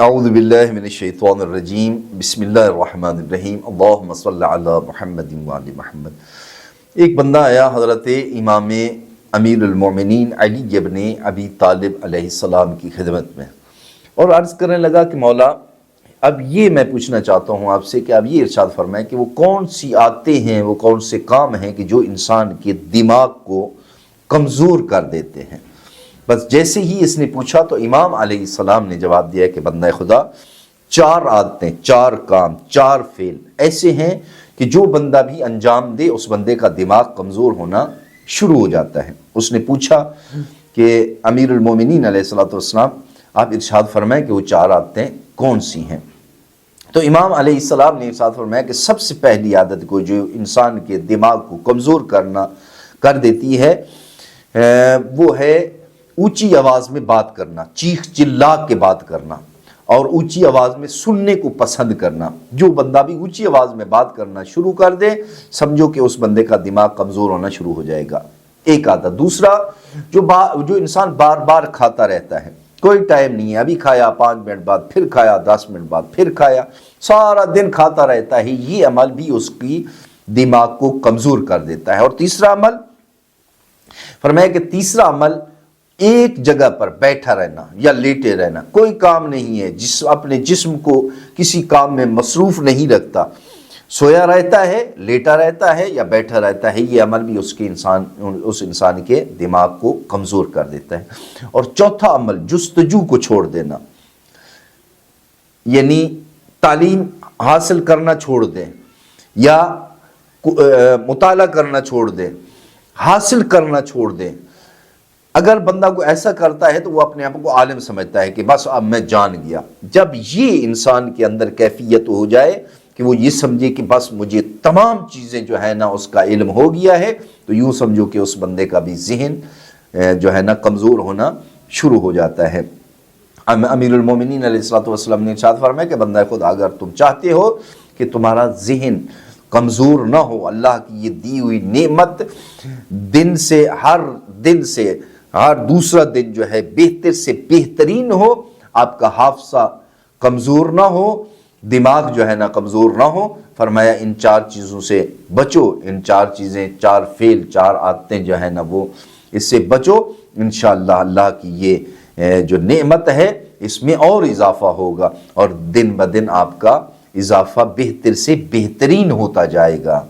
اعوذ باللہ من الشیطان الرجیم بسم اللہ الرحمن الرحیم اللہم صلی علی محمد وآل محمد۔ ایک بندہ آیا حضرت امام امیر المومنین علی ابن ابی طالب علیہ السلام کی خدمت میں اور عرض کرنے لگا کہ مولا اب یہ میں پوچھنا چاہتا ہوں آپ سے کہ آپ یہ ارشاد فرمائیں کہ وہ کون سی عادتیں ہیں، وہ کون سے کام ہیں کہ جو انسان کے دماغ کو کمزور کر دیتے ہیں۔ بس جیسے ہی اس نے پوچھا تو امام علیہ السلام نے جواب دیا کہ بندہ خدا 4 عادتیں، 4 کام، 4 فعل ایسے ہیں کہ جو بندہ بھی انجام دے اس بندے کا دماغ کمزور ہونا شروع ہو جاتا ہے۔ اس نے پوچھا کہ امیر المومنین علیہ السلام آپ ارشاد فرمائیں کہ وہ 4 عادتیں کون سی ہیں؟ تو امام علیہ السلام نے ارشاد فرمایا کہ سب سے پہلی عادت کو جو انسان کے دماغ کو کمزور کر دیتی ہے وہ ہے اونچی آواز میں بات کرنا، چیخ چلا کے بات کرنا اور اونچی آواز میں سننے کو پسند کرنا۔ جو بندہ بھی اونچی آواز میں بات کرنا شروع کر دے سمجھو کہ اس بندے کا دماغ کمزور ہونا شروع ہو جائے گا، ایک عادت۔ دوسرا جو انسان بار بار کھاتا رہتا ہے، کوئی ٹائم نہیں ہے، ابھی کھایا 5 منٹ بعد، پھر کھایا 10 منٹ بعد، پھر کھایا، سارا دن کھاتا رہتا ہے، یہ عمل بھی اس کی دماغ کو کمزور کر دیتا ہے۔ اور تیسرا عمل فرمایا کہ تیسرا عمل ایک جگہ پر بیٹھا رہنا یا لیٹے رہنا، کوئی کام نہیں ہے، اپنے جسم کو کسی کام میں مصروف نہیں رکھتا، سویا رہتا ہے، لیٹا رہتا ہے یا بیٹھا رہتا ہے، یہ عمل بھی اس انسان کے دماغ کو کمزور کر دیتا ہے۔ اور چوتھا عمل جستجو کو چھوڑ دینا، یعنی تعلیم حاصل کرنا چھوڑ دیں یا مطالعہ کرنا چھوڑ دیں، حاصل کرنا چھوڑ دیں۔ اگر بندہ کو ایسا کرتا ہے تو وہ اپنے آپ کو عالم سمجھتا ہے کہ بس اب میں جان گیا۔ جب یہ انسان کے اندر کیفیت ہو جائے کہ وہ یہ سمجھے کہ بس مجھے تمام چیزیں جو ہے نا اس کا علم ہو گیا ہے، تو یوں سمجھو کہ اس بندے کا بھی ذہن جو ہے نا کمزور ہونا شروع ہو جاتا ہے۔ امیر المومنین علیہ السلام نے ارشاد فرمایا کہ بندہ خدا اگر تم چاہتے ہو کہ تمہارا ذہن کمزور نہ ہو، اللہ کی یہ دی ہوئی نعمت ہر دوسرا دن جو ہے بہتر سے بہترین ہو، آپ کا حافظہ کمزور نہ ہو، دماغ جو ہے نا کمزور نہ ہو، فرمایا ان 4 چیزوں سے بچو، ان 4 چیزیں، 4 فعل، 4 عادتیں جو ہے نا وہ اس سے بچو، انشاءاللہ اللہ کی یہ جو نعمت ہے اس میں اور اضافہ ہوگا اور دن بدن آپ کا اضافہ بہتر سے بہترین ہوتا جائے گا۔